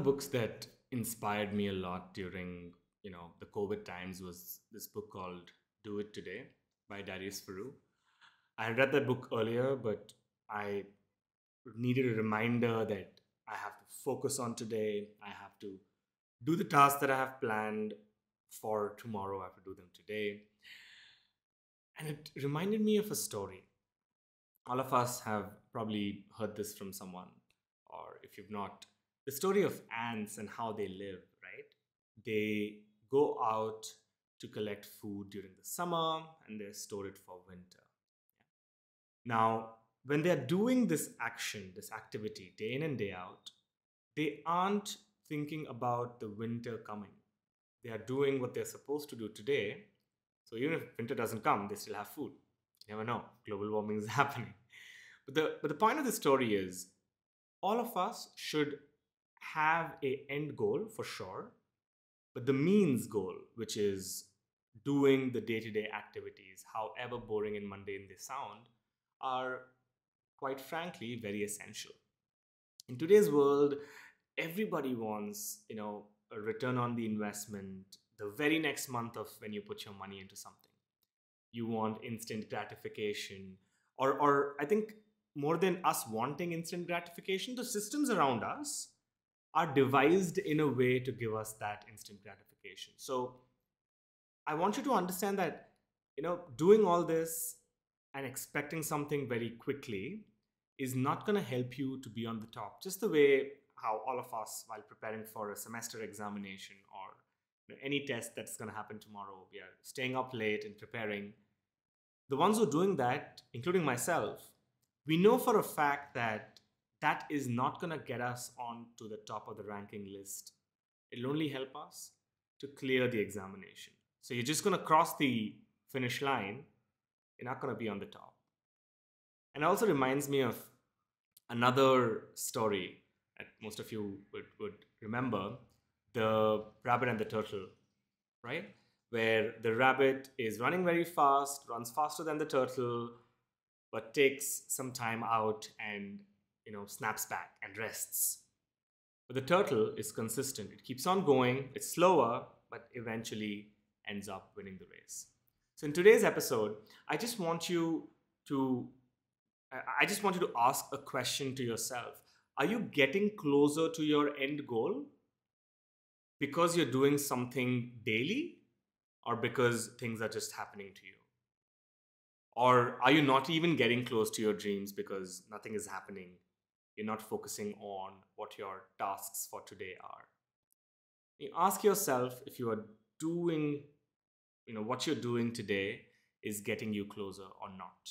books that inspired me a lot during, the COVID times was this book called Do It Today by Darius Faroo. I had read that book earlier, but I needed a reminder that I have to focus on today. I have to do the tasks that I have planned for tomorrow. I have to do them today. And it reminded me of a story. All of us have probably heard this from someone, or if you've not, the story of ants and how they live, right? They go out to collect food during the summer and they store it for winter. Now, when they're doing this action, this activity, day in and day out, they aren't thinking about the winter coming. They are doing what they're supposed to do today. So even if winter doesn't come, they still have food. You never know. Global warming is happening. But the point of the story is all of us should have a end goal for sure, but the means goal, which is doing the day-to-day activities, however boring and mundane they sound, are quite frankly very essential. In today's world, everybody wants, a return on the investment the very next month of when you put your money into something. You want instant gratification, or I think more than us wanting instant gratification, the systems around us are devised in a way to give us that instant gratification. So I want you to understand that, doing all this and expecting something very quickly is not going to help you to be on the top. Just the way how all of us, while preparing for a semester examination or any test that's going to happen tomorrow, we are staying up late and preparing. The ones who are doing that, including myself, we know for a fact that that is not going to get us onto the top of the ranking list. It'll only help us to clear the examination. So you're just going to cross the finish line. You're not going to be on the top. And it also reminds me of another story that most of you would remember, the rabbit and the turtle, right? Where the rabbit is running very fast, runs faster than the turtle, but takes some time out and snaps back and rests. But the turtle is consistent. It keeps on going. It's slower, but eventually ends up winning the race. So in today's episode, I just want you to ask a question to yourself. Are you getting closer to your end goal because you're doing something daily, or because things are just happening to you? Or are you not even getting close to your dreams because nothing is happening? You're not focusing on what your tasks for today are. You ask yourself if you are doing, what you're doing today is getting you closer or not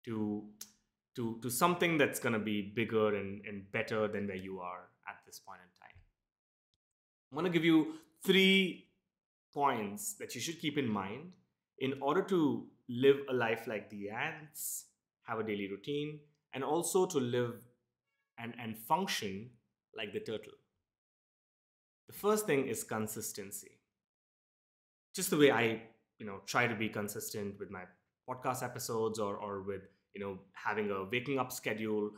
to something that's going to be bigger and better than where you are at this point in time. I'm going to give you 3 points that you should keep in mind in order to live a life like the ants, have a daily routine, and also to live and function like the turtle. The first thing is consistency. Just the way I, try to be consistent with my podcast episodes or with, having a waking up schedule.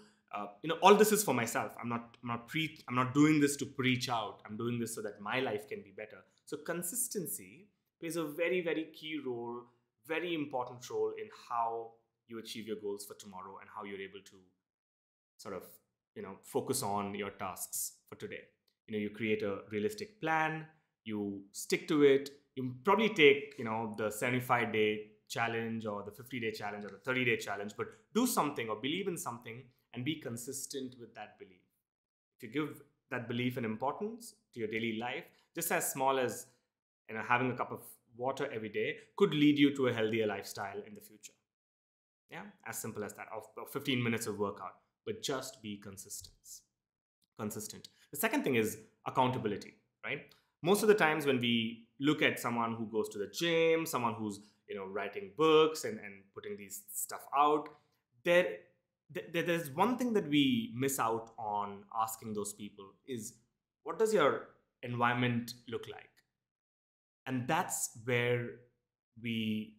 All this is for myself. I'm not doing this to preach out. I'm doing this so that my life can be better. So consistency plays a very, very key role, very important role in how you achieve your goals for tomorrow and how you're able to sort of, focus on your tasks for today. You create a realistic plan, you stick to it. You probably take, the 75-day challenge or the 50-day challenge or the 30-day challenge, but do something or believe in something and be consistent with that belief. If you give that belief an importance to your daily life, just as small as having a cup of water every day could lead you to a healthier lifestyle in the future. Yeah, as simple as that, of 15 minutes of workout, but just be consistent. The second thing is accountability, right? Most of the times when we look at someone who goes to the gym, someone who's writing books and putting these stuff out, there's one thing that we miss out on asking those people is, what does your environment look like? And that's where we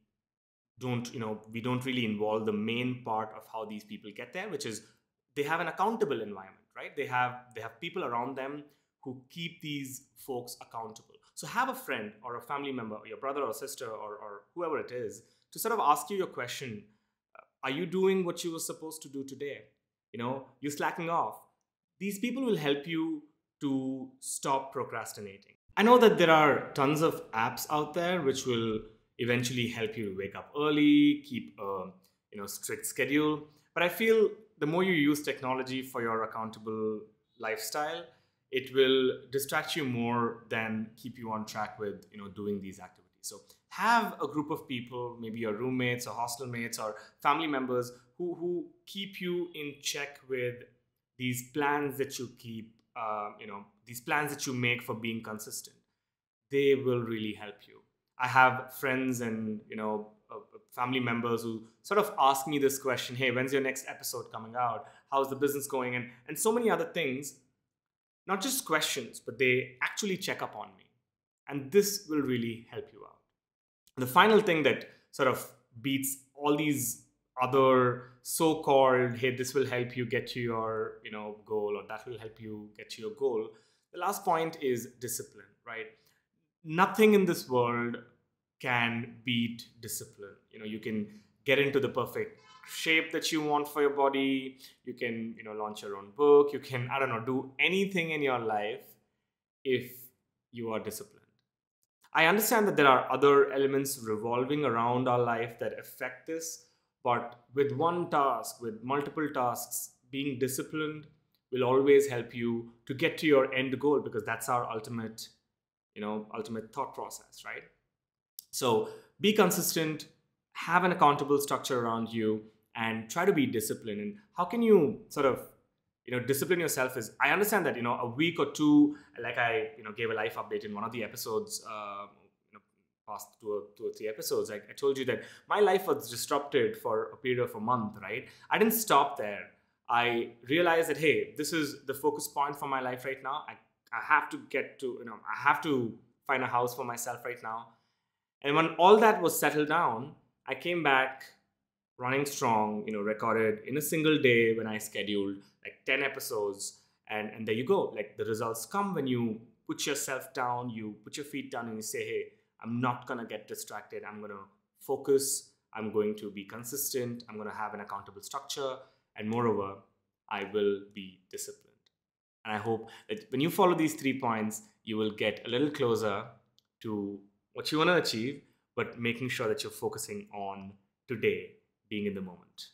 don't really involve the main part of how these people get there, which is they have an accountable environment, right? They have people around them who keep these folks accountable. So have a friend or a family member, or your brother or sister, or whoever it is, to sort of ask you your question. Are you doing what you were supposed to do today? You're slacking off. These people will help you to stop procrastinating. I know that there are tons of apps out there which will eventually help you wake up early, keep a strict schedule. But I feel the more you use technology for your accountable lifestyle, it will distract you more than keep you on track with doing these activities. So have a group of people, maybe your roommates or hostel mates or family members, who keep you in check with these plans that you keep, these plans that you make for being consistent. They will really help you. I have friends and family members who sort of ask me this question: hey, when's your next episode coming out? How's the business going? And so many other things. Not just questions, but they actually check up on me. And this will really help you out. The final thing that sort of beats all these other so-called, hey, this will help you get to your goal, or that will help you get to your goal. The last point is discipline, right? Nothing in this world can beat discipline. You can get into the perfect shape that you want for your body. You can, launch your own book. You can, do anything in your life if you are disciplined. I understand that there are other elements revolving around our life that affect this, but with one task, with multiple tasks, being disciplined will always help you to get to your end goal, because that's our ultimate thought process, right? So be consistent, have an accountable structure around you, and try to be disciplined. And how can you sort of discipline yourself is, I understand that a week or two, like I gave a life update in one of the episodes, past two or three episodes. I told you that my life was disrupted for a period of a month, right? I didn't stop there. I realized that, hey, this is the focus point for my life right now. I have to get to I have to find a house for myself right now. And when all that was settled down, I came back running strong, recorded in a single day when I scheduled like 10 episodes. And there you go. Like, the results come when you put yourself down, you put your feet down and you say, hey, I'm not going to get distracted. I'm going to focus. I'm going to be consistent. I'm going to have an accountable structure. And moreover, I will be disciplined. And I hope that when you follow these 3 points, you will get a little closer to what you want to achieve, but making sure that you're focusing on today, being in the moment.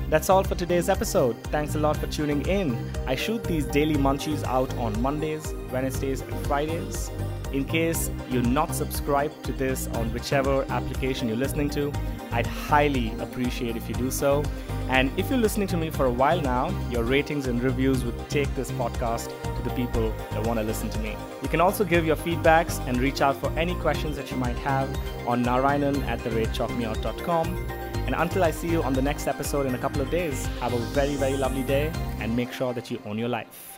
That's all for today's episode. Thanks a lot for tuning in. I shoot these daily munchies out on Mondays, Wednesdays, and Fridays. In case you're not subscribed to this on whichever application you're listening to, I'd highly appreciate if you do so. And if you're listening to me for a while now, your ratings and reviews would take this podcast to the people that want to listen to me. You can also give your feedbacks and reach out for any questions that you might have on Narayanan@Chalkmeout.com. And until I see you on the next episode in a couple of days, have a very, very lovely day, and make sure that you own your life.